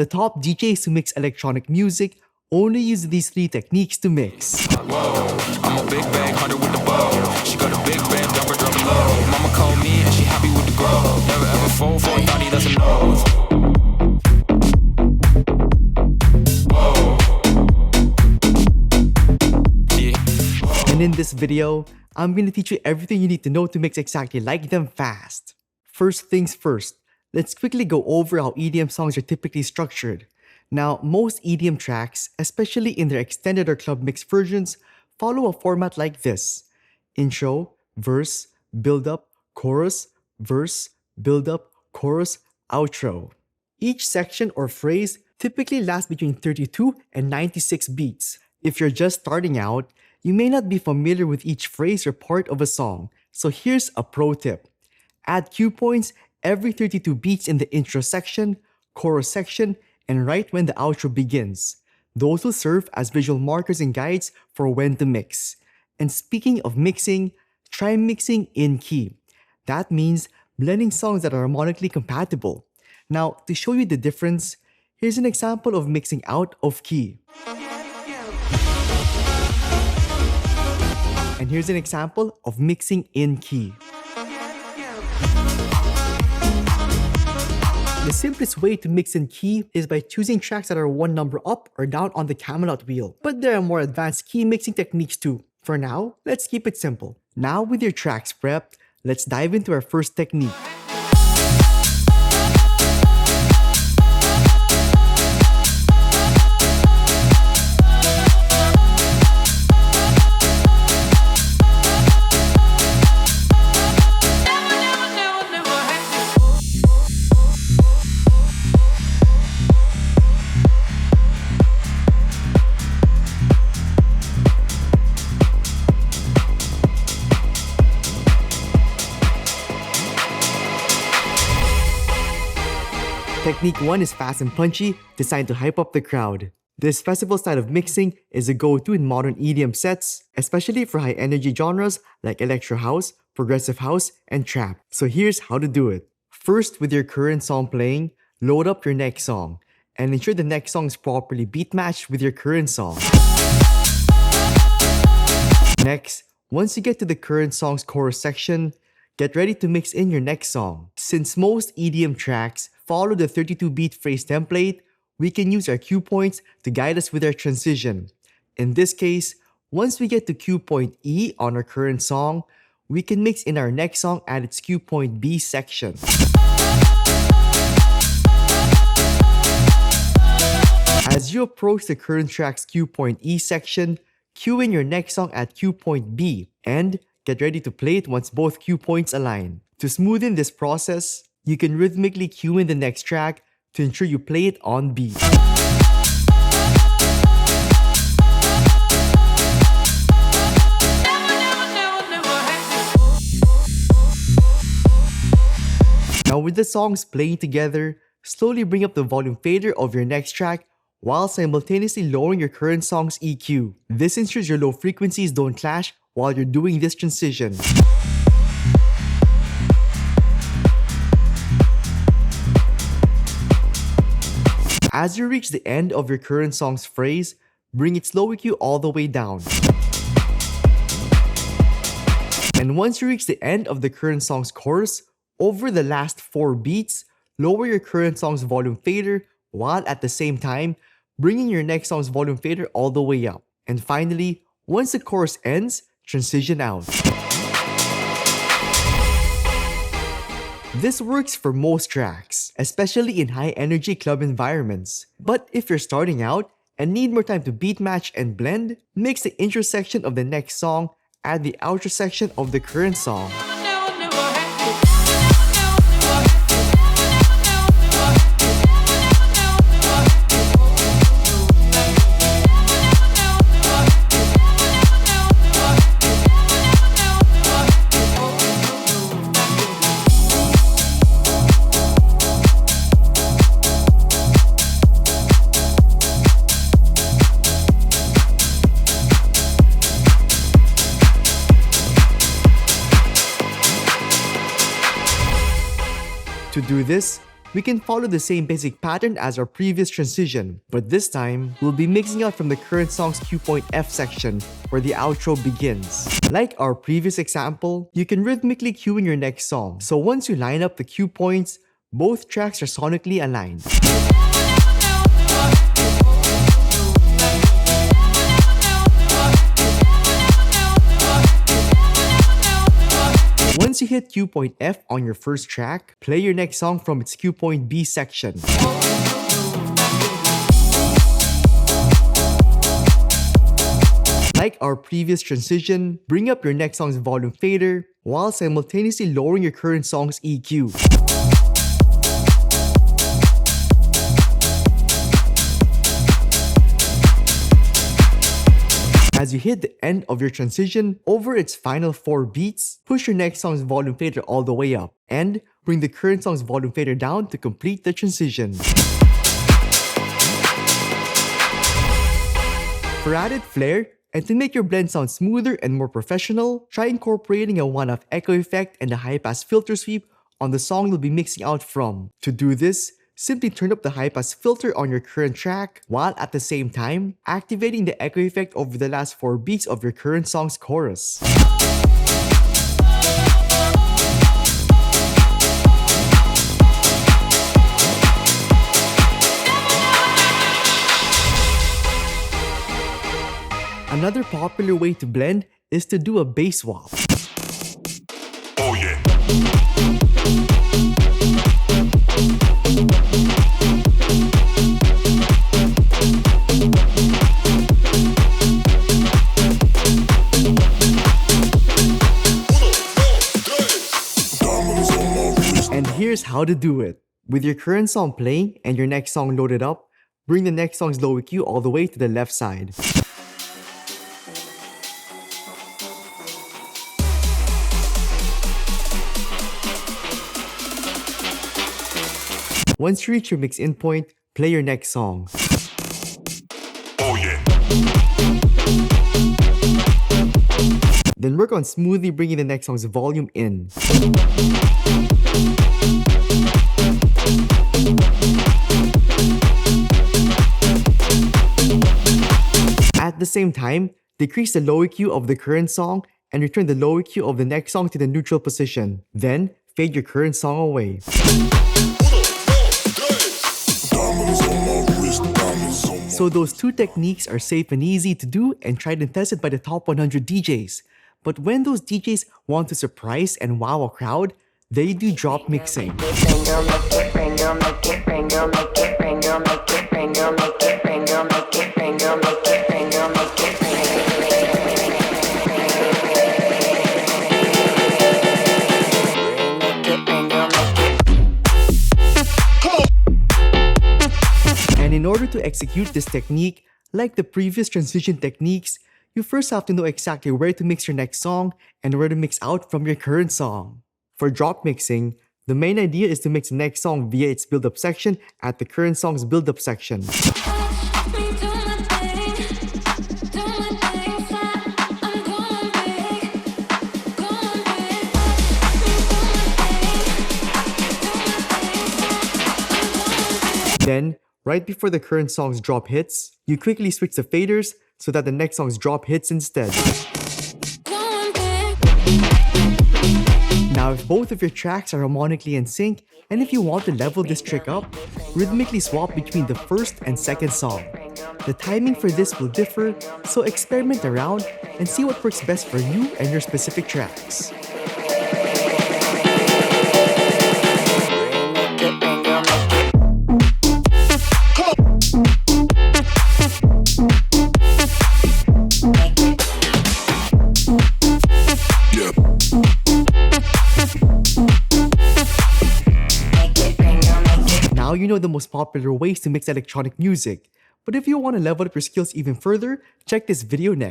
The top DJs who mix electronic music only use these 3 techniques to mix. Whoa, I'm a big bang hunter with the bow. She got a big band, drop her low. Mama called me and she happy with the grow. Never ever fall for a thought he doesn't know. And in this video, I'm going to teach you everything you need to know to mix exactly like them fast. First things first, let's quickly go over how EDM songs are typically structured. Now, most EDM tracks, especially in their extended or club mix versions, follow a format like this: intro, verse, build-up, chorus, verse, build-up, chorus, outro. Each section or phrase typically lasts between 32 and 96 beats. If you're just starting out, you may not be familiar with each phrase or part of a song, so here's a pro tip. Add cue points every 32 beats in the intro section, chorus section, and right when the outro begins. Those will serve as visual markers and guides for when to mix. And speaking of mixing, try mixing in key. That means blending songs that are harmonically compatible. Now, to show you the difference, here's an example of mixing out of key. And here's an example of mixing in key. The simplest way to mix in key is by choosing tracks that are 1 number up or down on the Camelot wheel. But there are more advanced key mixing techniques too. For now, let's keep it simple. Now with your tracks prepped, let's dive into our first technique. Technique 1 is fast and punchy, designed to hype up the crowd. This festival style of mixing is a go-to in modern EDM sets, especially for high-energy genres like electro house, progressive house, and trap. So here's how to do it. First, with your current song playing, load up your next song, and ensure the next song is properly beat matched with your current song. Next, once you get to the current song's chorus section, get ready to mix in your next song. Since most EDM tracks follow the 32-beat phrase template, we can use our cue points to guide us with our transition. In this case, once we get to cue point E on our current song, we can mix in our next song at its cue point B section. As you approach the current track's cue point E section, cue in your next song at cue point B and get ready to play it once both cue points align. To smoothen this process, you can rhythmically cue in the next track to ensure you play it on beat. Now with the songs playing together, slowly bring up the volume fader of your next track while simultaneously lowering your current song's EQ. This ensures your low frequencies don't clash while you're doing this transition. As you reach the end of your current song's phrase, bring its low EQ all the way down. And once you reach the end of the current song's chorus, over the last 4 beats, lower your current song's volume fader while at the same time bringing your next song's volume fader all the way up. And finally, once the chorus ends, transition out. This works for most tracks, especially in high-energy club environments. But if you're starting out and need more time to beat match and blend, mix the intro section of the next song at the outro section of the current song. To do this, we can follow the same basic pattern as our previous transition, but this time, we'll be mixing out from the current song's cue point F section, where the outro begins. Like our previous example, you can rhythmically cue in your next song, so once you line up the cue points, both tracks are sonically aligned. Once you hit cue point F on your first track, play your next song from its cue point B section. Like our previous transition, bring up your next song's volume fader while simultaneously lowering your current song's EQ. As you hit the end of your transition, over its final 4 beats, push your next song's volume fader all the way up, and bring the current song's volume fader down to complete the transition. For added flair, and to make your blend sound smoother and more professional, try incorporating a one-off echo effect and a high-pass filter sweep on the song you'll be mixing out from. To do this, simply turn up the high-pass filter on your current track, while at the same time, activating the echo effect over the last 4 beats of your current song's chorus. Another popular way to blend is to do a bass swap. Oh yeah. And here's how to do it. With your current song playing and your next song loaded up, bring the next song's low EQ all the way to the left side. Once you reach your mix in point, play your next song. Oh yeah. Then work on smoothly bringing the next song's volume in. At the same time, decrease the low EQ of the current song and return the low EQ of the next song to the neutral position. Then, fade your current song away. So those 2 techniques are safe and easy to do and tried and tested by the top 100 DJs. But when those DJs want to surprise and wow a crowd, they do drop mixing. And in order to execute this technique, like the previous transition techniques, you first have to know exactly where to mix your next song and where to mix out from your current song. For drop mixing, the main idea is to mix the next song via its build-up section at the current song's build-up section. Then, right before the current song's drop hits, you quickly switch the faders so that the next song's drop hits instead. Now, if both of your tracks are harmonically in sync, and if you want to level this trick up, rhythmically swap between the first and second song. The timing for this will differ, so experiment around and see what works best for you and your specific tracks. Now you know the most popular ways to mix electronic music, but if you want to level up your skills even further, check this video next.